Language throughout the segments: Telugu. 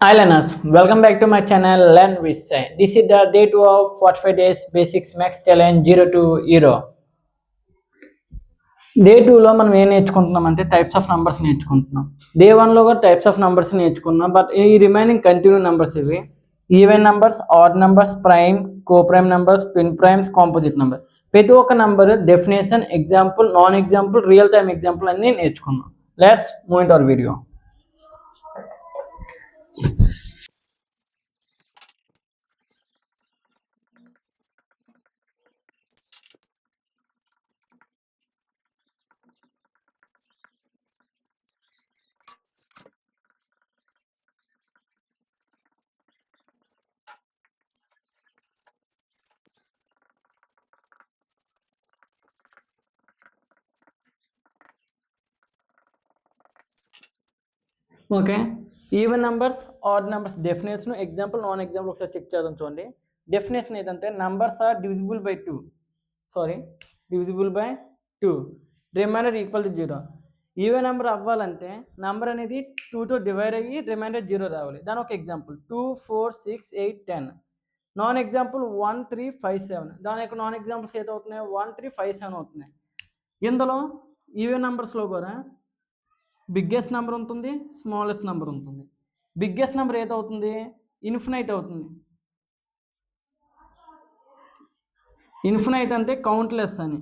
Hi learners, welcome back to my channel Learn with Sai. This is the day 2 of 45 days basics max challenge 0 to 0. Day 2లో మనం ఏం నేర్చుకుంటున్నాం అంటే టైప్స్ ఆఫ్ నంబర్స్ నేర్చుకుంటున్నాం. డే 1లో కూడా టైప్స్ ఆఫ్ నంబర్స్ నేర్చుకున్నాం, బట్ ఈ రిమైనింగ్ కంటిన్యూ నంబర్స్ ఇవి even numbers, odd numbers, prime, coprime numbers, twin primes, composite number. ప్రతి ఒక్క number definition, example, non example, real time example అన్నీ నేర్చుకున్నాం. Let's move into our video. Okay, even numbers, odd numbers definition, example, non example ఒకసారి చెక్ చేద్దాం. చూడండి, డెఫినేషన్ ఏదంటే numbers are divisible by 2, divisible by 2, remainder equal to 0. Even number అవ్వాలంటే నెంబర్ అనేది 2తో డివైడ్ అయ్యి రిమైండర్ 0 రావాలి. దాని ఒక ఎగ్జాంపుల్ 2, 4, 6, 8, 10. Non example 1, 3, 5, 7. దాని యొక్క నాన్ ఎగ్జాంపుల్స్ ఏదో అవుతున్నాయి 1, 3, 5, 7 అవుతున్నాయి. ఇందులో ఈవెన్ నెంబర్స్లో కూడా బిగ్గెస్ట్ నెంబర్ ఉంటుంది, స్మాలెస్ట్ నెంబర్ ఉంటుంది. బిగ్గెస్ట్ నెంబర్ ఏదవుతుంది? ఇన్ఫినైట్ అవుతుంది. ఇన్ఫినైట్ అంటే కౌంట్లెస్ అని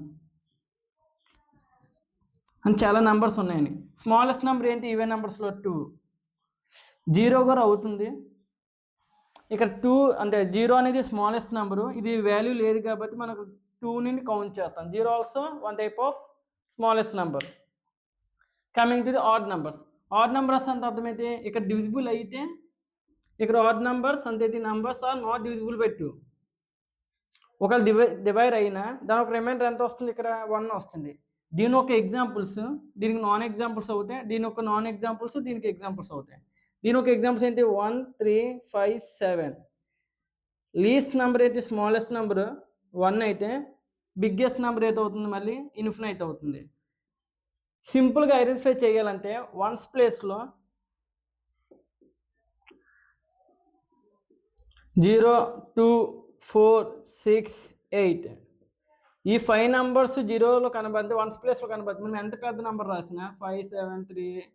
చాలా నెంబర్స్ ఉన్నాయని. స్మాలెస్ట్ నెంబర్ ఏంటి? ఈవెన్ నెంబర్స్లో 2. 0 కూడా అవుతుంది. ఇక్కడ 2 అంటే 0 అనేది స్మాలెస్ట్ నెంబరు, ఇది వాల్యూ లేదు కాబట్టి మనకు 2ని కౌంట్ చేస్తాం. 0 also one type of smallest number. Coming to the odd numbers. Odd numbers అంటే అర్థమైతే ఇక్కడ డివిజిబుల్ అయితే, ఇక్కడ ఆడ్ నెంబర్స్ అంటే the numbers are not divisible by 2. ఒకవేళ డివైడ్ అయినా దాని ఒక రిమైండర్ ఎంత వస్తుంది? ఇక్కడ 1 వస్తుంది. దీని ఒక ఎగ్జాంపుల్స్, దీనికి నాన్ ఎగ్జాంపుల్స్ అవుతాయి, దీని ఒక నాన్ ఎగ్జాంపుల్స్, దీనికి ఎగ్జాంపుల్స్ అవుతాయి. దీని ఒక ఎగ్జాంపుల్స్ ఏంటి? 1, 3, 5, 7. లీస్ట్ నెంబర్ అయితే స్మాలెస్ట్ నెంబర్ 1 అయితే, బిగ్గెస్ట్ నెంబర్ ఏది అవుతుంది? మళ్ళీ ఇన్ఫినైట్ అవుతుంది. సింపుల్గా ఐడెంటిఫై చేయాలంటే వన్స్ ప్లేస్లో 0, 2, 4, 6, 8 ఈ 5 నెంబర్స్ 0లో కనబడితే, వన్స్ ప్లేస్లో కనబడితే మనం ఎంత పెద్ద నెంబర్ రాసినా 5, 7, 3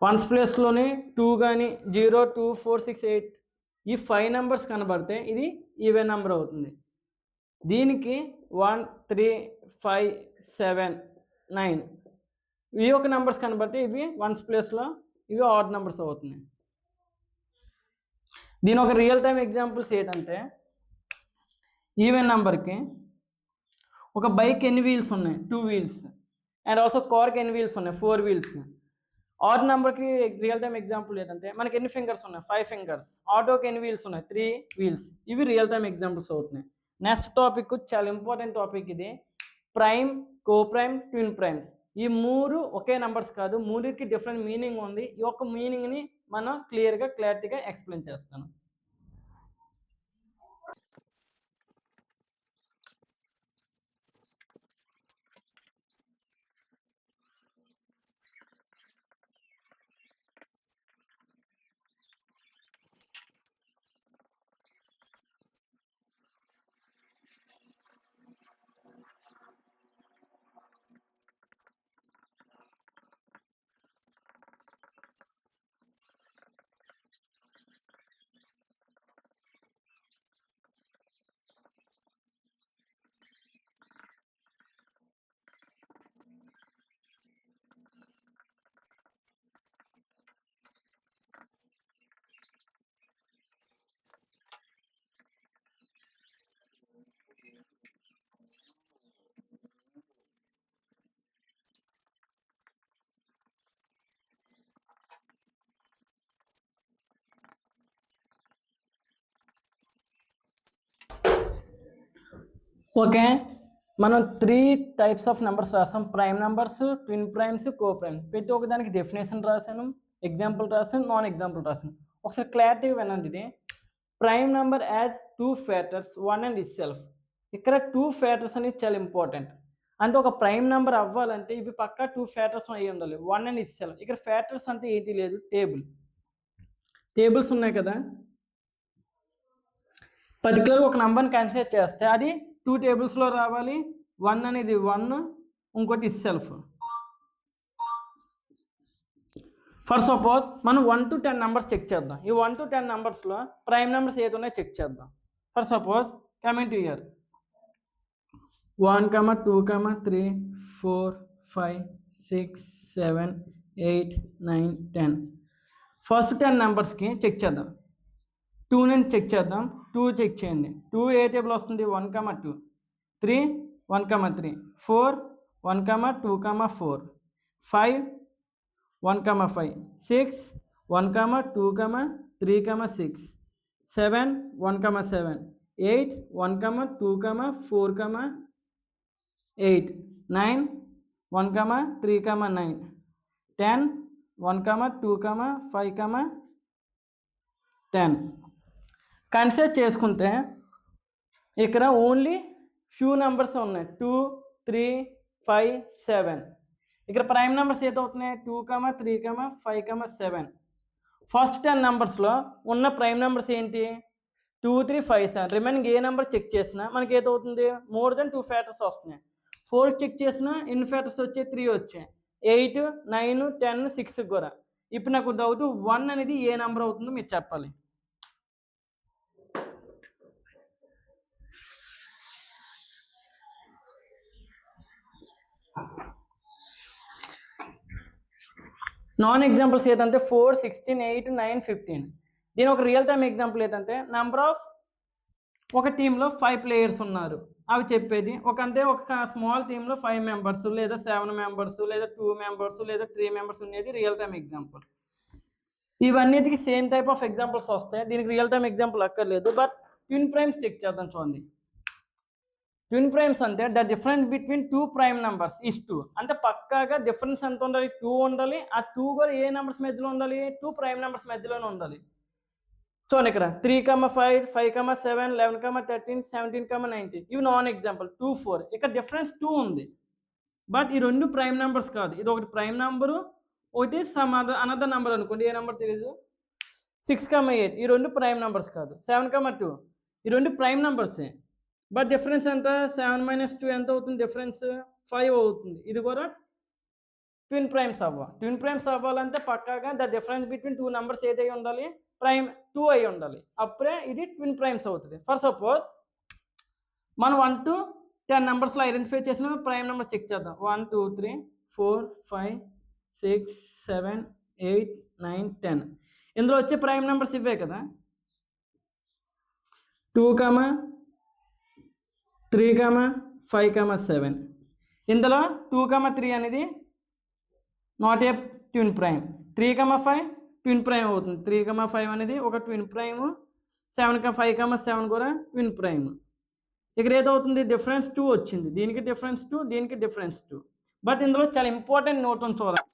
వన్స్ ప్లేస్లోని 2 కానీ 0, 2, 4, 6, 8 ఈ 5 నెంబర్స్ కనబడితే ఇది ఈవెన్ నెంబర్ అవుతుంది. దీనికి 1, 3, 5, 7, 9 ఈ ఒక నెంబర్స్ కనబడితే ఇవి వన్స్ ప్లేస్లో ఇవి ఆడ్ నెంబర్స్ అవుతున్నాయి. దీని ఒక రియల్ టైమ్ ఎగ్జాంపుల్స్ ఏంటంటే, ఈవెన్ నెంబర్కి ఒక బైక్ ఎన్ని వీల్స్ ఉన్నాయి? 2 వీల్స్. అండ్ ఆల్సో కార్కి ఎన్ని వీల్స్ ఉన్నాయి? 4 వీల్స్. ఆడ్ నెంబర్కి రియల్ టైమ్ ఎగ్జాంపుల్ ఏంటంటే మనకి ఎన్ని ఫింగర్స్ ఉన్నాయి? 5 ఫింగర్స్. ఆటోకి ఎన్ని వీల్స్ ఉన్నాయి? 3 వీల్స్. ఇవి రియల్ టైమ్ ఎగ్జాంపుల్స్ అవుతున్నాయి. నెక్స్ట్ టాపిక్ చాలా ఇంపార్టెంట్ టాపిక్ ఇది, ప్రైమ్, కో ప్రైమ్, ట్విన్ ప్రైమ్స్. ఈ 3 ఒకే నెంబర్స్ కాదు, 3కి డిఫరెంట్ మీనింగ్ ఉంది. ఈ యొక్క మీనింగ్ని మనం క్లారిటీగా ఎక్స్ప్లెయిన్ చేస్తాను. ఓకే, మనం 3 టైప్స్ ఆఫ్ నెంబర్స్ రాసాం. Prime numbers, twin primes, co primes. ప్రతి ఒక్క దానికి డెఫినేషన్ రాశాను, ఎగ్జాంపుల్ రాశాను, నాన్ ఎగ్జాంపుల్ రాశాను. ఒకసారి క్లారిటీగా వినండి. ఇది prime number as 2 factors 1 and it self. ఇక్కడ 2 ఫ్యాక్టర్స్ అనేది చాలా ఇంపార్టెంట్. అంటే ఒక ప్రైమ్ నెంబర్ అవ్వాలంటే ఇవి పక్కా 2 ఫ్యాక్టర్స్ అయ్యి ఉండాలి, 1 అండ్ ఇట్ సెల్ఫ్. ఇక్కడ ఫ్యాక్టర్స్ అంటే ఏంటి లేదు, టేబుల్. టేబుల్స్ ఉన్నాయి కదా, పర్టికులర్ ఒక నెంబర్ని కన్సిడర్ చేస్తే అది 2 టేబుల్స్లో రావాలి. 1 అనేది 1, ఇంకోటి సెల్ఫ్. ఫర్ సపోజ్ మనం 1 to 10 నెంబర్స్ చెక్ చేద్దాం. ఈ 1 to 10 నెంబర్స్లో ప్రైమ్ నెంబర్స్ ఏది ఉన్నాయో చెక్ చేద్దాం. For suppose coming to year 1, 2, 3, 4, 5, 6, 7, 8, 9, 10. First 10 నెంబర్స్కి చెక్ చేద్దాం. 2 నుంచి చెక్ చేద్దాం. 2 చెక్ చేయండి. 2 ఏ టేబుల్ వస్తుంది? 1, 2. 3 1, 3. 4 1, 2, 4. 5 1, 5. 6 1, 2, 3, 6. 7 1, 7. 8 1, 2, 4, 8. 9 1, 3, 9. 10 1, 2, 5, 10. కన్సిడర్ చేసుకుంటే ఇక్కడ ఓన్లీ ఫ్యూ నెంబర్స్ ఉన్నాయి. 2, 3, 5, 7. ఇక్కడ ప్రైమ్ నెంబర్స్ ఏదవుతున్నాయి? 2, 3, 5, 7. ఫస్ట్ 10 నెంబర్స్లో ఉన్న ప్రైమ్ నెంబర్స్ ఏంటి? 2, 3, 5, 7. రిమైనింగ్ ఏ నెంబర్ చెక్ చేసినా మనకి ఏదవుతుంది? మోర్ దెన్ 2 ఫ్యాక్టర్స్ వస్తున్నాయి. 4 చెక్ చేసినా ఎన్ని ఫ్యాక్టర్స్ వచ్చాయి? 3 వచ్చాయి. 8 9 10 6 కూడా. ఇప్పుడు నాకు డౌట్ 1 అనేది ఏ నెంబర్ అవుతుందో మీరు చెప్పాలి. నాన్ ఎగ్జాంపుల్స్ ఏదంటే 4, 16, 8, 9, 15. దీని ఒక రియల్ టైమ్ ఎగ్జాంపుల్ ఏదంటే నెంబర్ ఆఫ్ ఒక టీంలో 5 ప్లేయర్స్ ఉన్నారు అవి చెప్పేది. ఒక స్మాల్ టీంలో 5 మెంబర్స్ లేదా 7 మెంబర్స్ లేదా 2 మెంబర్స్ లేదా 3 మెంబర్స్ ఉండేది రియల్ టైమ్ ఎగ్జాంపుల్. ఇవన్నిటికి సేమ్ టైప్ ఆఫ్ ఎగ్జాంపుల్స్ వస్తాయి. దీనికి రియల్ టైమ్ ఎగ్జాంపుల్ అక్కర్లేదు. బట్ ట్విన్ ప్రైమ్స్ చెక్ చేద్దాం. చూడండి, ట్విన్ ప్రైమ్స్ అంటే the difference between 2 prime numbers is 2. అంటే పక్కాగా డిఫరెన్స్ ఎంత ఉండాలి? 2 ఉండాలి. ఆ 2 కూడా ఏ నెంబర్స్ మధ్యలో ఉండాలి? 2 ప్రైమ్ నెంబర్స్ మధ్యలోనే ఉండాలి. చూడండి, ఇక్కడ 3, 5, 5, 7, 11, 13, 17, 19. ఇవి నాన్ ఎగ్జాంపుల్. 2, 4. ఇక్కడ డిఫరెన్స్ 2 ఉంది. బట్ ఈ రెండు ప్రైమ్ నెంబర్స్ కాదు. ఇది ఒకటి ప్రైమ్ నెంబరు, ఒకటి సమ్ అనదర్ నెంబర్ అనుకోండి. ఏ నెంబర్ తెలియదు. 6, 8. ఈ రెండు ప్రైమ్ నెంబర్స్ కాదు. 7, 2. ఈ రెండు ప్రైమ్ నెంబర్సే. బట్ డిఫరెన్స్ ఎంత? 7 - 2 ఎంత అవుతుంది? డిఫరెన్స్ 5 అవుతుంది. ఇది కూడా ట్విన్ ప్రైమ్స్ ట్విన్ ప్రైమ్స్ అవ్వాలంటే పక్కాగా ద డిఫరెన్స్ బిట్వీన్ 2 నెంబర్స్ ఏదై ఉండాలి? ప్రైమ్ 2 అయి ఉండాలి. అప్పుడే ఇది ట్విన్ ప్రైమ్స్ అవుతుంది. ఫర్ సపోజ్ మనం 1 to 10 నెంబర్స్లో ఐడెంటిఫై చేసిన ప్రైమ్ నెంబర్ చెక్ చేద్దాం. 1, 2, 3, 4, 5, 6, 7, 8, 9, 10. ఇందులో వచ్చే ప్రైమ్ నెంబర్స్ ఇవే కదా. 2, 3, 5, 7. ఇందులో 2, 3 అనేది not a twin prime. 3, 5 twin prime అవుతుంది. 3, 5 అనేది ఒక ట్విన్ ప్రైమ్. 7, 5, 7 కూడా ట్విన్ ప్రైమ్. ఇక్కడ ఏదవుతుంది? డిఫరెన్స్ 2 వచ్చింది. దీనికి డిఫరెన్స్ 2, దీనికి డిఫరెన్స్ 2. బట్ ఇందులో చాలా ఇంపార్టెంట్ నోట్ ఉంది చూడాలి.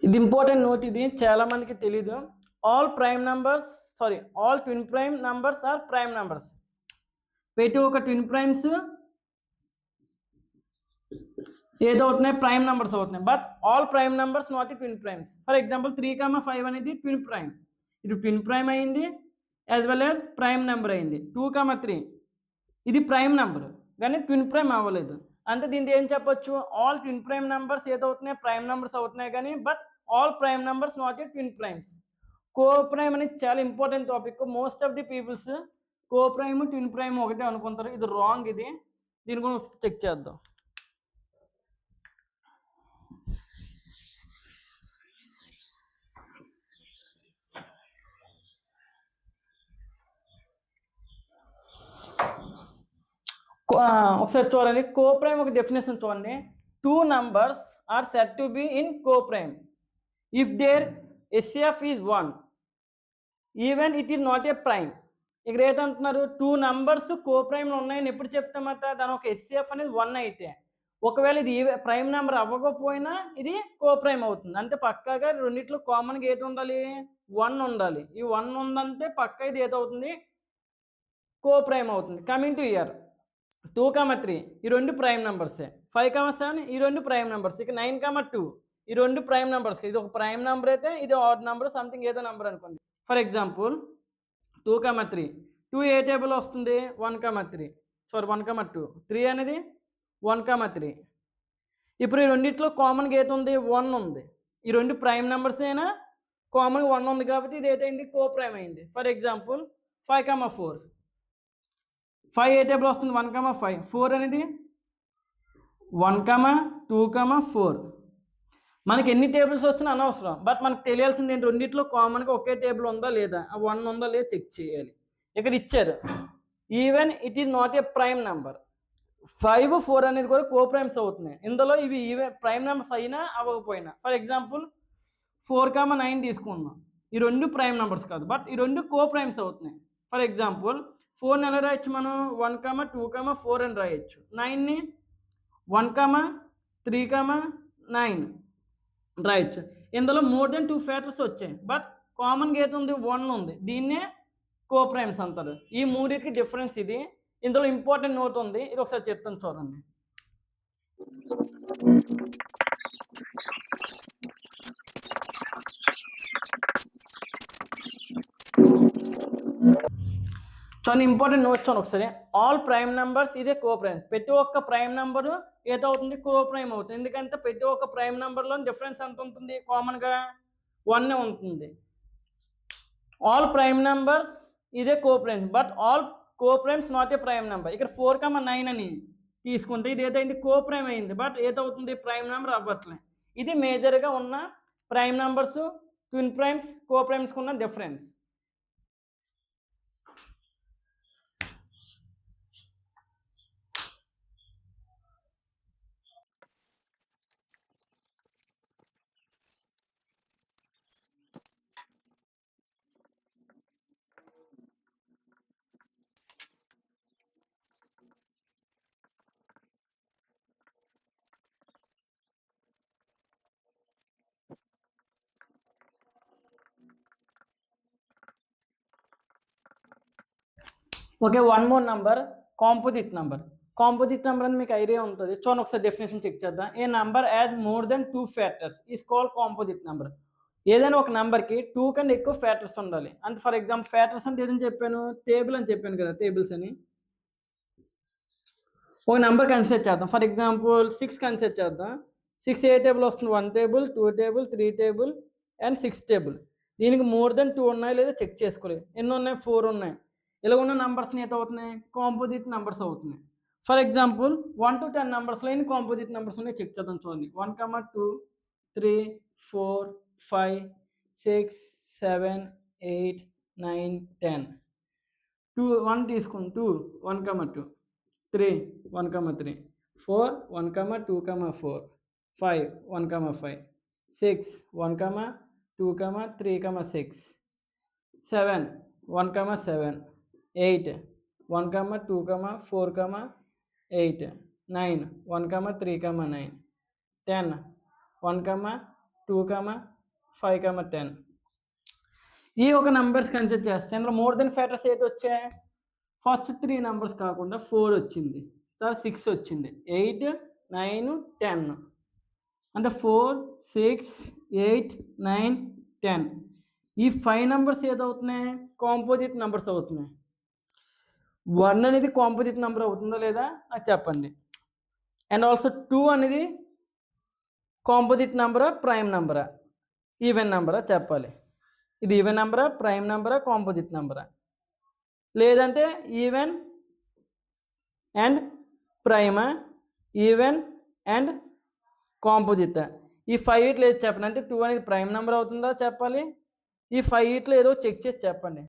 ఇది ఇంపార్టెంట్ నోట్. ఇది చాలా మందికి తెలీదు. All twin prime numbers are prime numbers. ప్రతి ఒక్క ట్విన్ ప్రైమ్స్ ఏదవుతున్నాయి? ప్రైమ్ నెంబర్స్ అవుతున్నాయి. But all prime numbers not ఈ ట్విన్ ప్రైమ్స్. ఫర్ ఎగ్జాంపుల్ 3, 5 అనేది ట్విన్ ప్రైమ్. ఇది ట్విన్ ప్రైమ్ అయింది as well as prime number అయింది. 2, 3 ఇది ప్రైమ్ నెంబర్ కానీ ట్విన్ ప్రైమ్ అవ్వలేదు. అంటే దీన్ని ఏం చెప్పొచ్చు? ఆల్ ట్విన్ ప్రైమ్ నెంబర్స్ ఏదవుతున్నాయి? ప్రైమ్ నెంబర్స్ అవుతున్నాయి కానీ but all prime numbers not a twin primes. Co prime అనేది చాలా important topic. Most of the peoples co prime twin prime ఒకటే అనుకుంటారు. ఇది రాంగ్. దీని గురించి చెక్ చేద్దాం. ఒకసారి చూడండి, కో ప్రైమ్ ఒక డెఫినేషన్ చూడండి. 2 numbers are said to be in co-prime if their SCF is 1 even it is not a prime. ఇక్కడ ఏంటంటున్నారు? 2 numbers co-primeలో ఉన్నాయని ఎప్పుడు చెప్తామట? దాని ఒక SCF అనేది 1 అయితే, ఒకవేళ ఇది ప్రైమ్ నెంబర్ అవ్వకపోయినా ఇది కో-ప్రైమ్ అవుతుంది. అంటే పక్కాగా రెండిట్లో కామన్గా ఏది ఉండాలి? 1 ఉండాలి. ఈ 1 ఉందంటే పక్కా ఇది ఏదవుతుంది? కో ప్రైమ్ అవుతుంది. కమింగ్ టు ఇయర్ 2, 3 ఈ రెండు ప్రైమ్ నెంబర్సే. 5, 7 ఈ రెండు ప్రైమ్ నెంబర్స్. ఇక 9, 2 ఈ రెండు ప్రైమ్ నెంబర్స్. ఇది ఒక ప్రైమ్ నెంబర్ అయితే ఇది ఆడ్ నెంబర్ సంథింగ్ ఏదో నెంబర్ అనుకోండి. ఫర్ ఎగ్జాంపుల్ 2, 3 2 ఏ టేబుల్ వస్తుంది? 1, 3 సారీ 1, 2 3 అనేది 1, 3. ఇప్పుడు ఈ రెండిట్లో కామన్గా ఏది ఉంది? 1 ఉంది. ఈ రెండు ప్రైమ్ నెంబర్స్ అయినా కామన్గా 1 ఉంది కాబట్టి ఇది ఏదైంది? కో ప్రైమ్ అయింది. ఫర్ ఎగ్జాంపుల్ 5, 4 5 ఏ టేబుల్ వస్తుంది? 1, 5 4 అనేది 1, 2, 4 మనకి ఎన్ని టేబుల్స్ వచ్చినా అనవసరం. బట్ మనకు తెలియాల్సింది ఏంటి? రెండిట్లో కామన్గా ఒకే టేబుల్ ఉందా లేదా, ఆ 1 ఉందా లేదా చెక్ చేయాలి. ఇక్కడ ఇచ్చారు even it is not a prime number. 5, 4 అనేది కూడా కో ప్రైమ్స్ అవుతున్నాయి. ఇందులో ఇవి ఈవెన్ ప్రైమ్ నెంబర్స్ అయినా అవ్వకపోయినా. ఫర్ ఎగ్జాంపుల్ 4, 9 తీసుకుందాం. ఈ రెండు ప్రైమ్ నెంబర్స్ కాదు, బట్ ఈ రెండు కో ప్రైమ్స్ అవుతున్నాయి. ఫర్ ఎగ్జాంపుల్ 4ని ఎలా రాయొచ్చు మనం? 1, 2, 4 అని రాయొచ్చు. 9ని 1, 3, 9 రాయొచ్చు. ఇందులో మోర్ దెన్ 2 ఫ్యాక్టర్స్ వచ్చాయి, బట్ కామన్గా ఏది ఉంది? 1 ఉంది. దీన్నే కో ప్రైమ్స్ అంటారు. ఈ మూడింటికి డిఫరెన్స్ ఇది. ఇందులో ఇంపార్టెంట్ నోట్ ఉంది, ఇది ఒకసారి చెప్తాను చూడండి. చాలా ఇంపార్టెంట్ నోట్స్ చూడండి ఒకసారి. ఆల్ ప్రైమ్ నెంబర్స్ ఇదే కో ప్రైమ్స్. ప్రతి ఒక్క ప్రైమ్ నెంబరు ఏదవుతుంది? కో ప్రైమ్ అవుతుంది. ఎందుకంటే ప్రతి ఒక్క ప్రైమ్ నెంబర్లో డిఫరెన్స్ ఎంత ఉంటుంది? కామన్గా 1 ఉంటుంది. ఆల్ ప్రైమ్ నెంబర్స్ ఇదే coprimes, but all coprimes not a prime number. ఇక్కడ 4, 9 అని తీసుకుంటే ఇది ఏదైంది? కో ప్రైమ్ అయింది, బట్ ఏదవుతుంది? ప్రైమ్ నెంబర్ అవ్వట్లే. ఇది మేజర్గా ఉన్న ప్రైమ్ నెంబర్స్, ట్విన్ ప్రైమ్స్, కో ప్రైమ్స్కి ఉన్న difference. Okay, one more number composite number. Composite number అని మీకు ఐడియా ఉంటుంది. చూడండి ఒకసారి డెఫినేషన్ చెక్ చేద్దాం. A number as more than 2 factors is called composite number. ఏదైనా ఒక నెంబర్కి 2 కన్నా ఎక్కువ ఫ్యాక్టర్స్ ఉండాలి. అంటే ఫర్ ఎగ్జాంపుల్ ఫ్యాక్టర్స్ అంటే ఏదని చెప్పాను? టేబుల్ అని చెప్పాను కదా, టేబుల్స్ అని. ఒక నెంబర్ కన్సిడర్ చేద్దాం. ఫర్ ఎగ్జాంపుల్ 6 కన్సిడర్ చేద్దాం. 6 ఏ టేబుల్ వస్తుంది? 1 table, 2 table, 3 table and 6 table. దీనికి మోర్ దెన్ 2 ఉన్నాయి లేదా చెక్ చేసుకోవాలి. ఎన్ని ఉన్నాయి? 4 ఉన్నాయి. ఇలా ఉన్న నెంబర్స్ని ఏదో అవుతున్నాయి? కాంపోజిట్ నెంబర్స్ అవుతున్నాయి. ఫర్ ఎగ్జాంపుల్ 1 to 10 నెంబర్స్లో ఎన్ని కాంపోజిట్ నెంబర్స్ ఉన్నాయి చెక్ చేద్దాం. చూడండి 1, 2, 3, 4, 5, 6, 7, 8, 9, 10. 2 1 తీసుకుని 2 1, 2 3 1, 3 4 1, 2, 4 5 1, 5 6 1, 2, 3, 6 7 1, 7 8 1, 2, 4, 8 9 1, 3, 9 10 1, 2, 5, 10. ఈ ఒక నెంబర్స్ కన్సిడర్ చేస్తే ఇందులో మోర్ దెన్ ఫ్యాక్టర్స్ ఏది వచ్చాయి? ఫస్ట్ 3 నెంబర్స్ కాకుండా 4 వచ్చింది, తర్వాత 6 వచ్చింది, 8 9 10. అంటే 4 6 8 9 10. ఈ 5 నెంబర్స్ ఏదవుతున్నాయి? కాంపోజిట్ నెంబర్స్ అవుతున్నాయి. 1 అనేది కాంపోజిట్ నెంబర్ అవుతుందా లేదా నాకు చెప్పండి. అండ్ ఆల్సో 2 అనేది కాంపోజిట్ నెంబరా, ప్రైమ్ నెంబరా, ఈవెన్ నెంబరా చెప్పాలి. ఇది ఈవెన్ నెంబరా, ప్రైమ్ నెంబరా, కాంపోజిట్ నెంబరా? లేదంటే even and prima, even and composite? ఈ 5 ఇట్లో ఏది చెప్పండి. అంటే 2 అనేది ప్రైమ్ నెంబర్ అవుతుందా చెప్పాలి. ఈ 5 ఇట్లో ఏదో చెక్ చేసి చెప్పండి.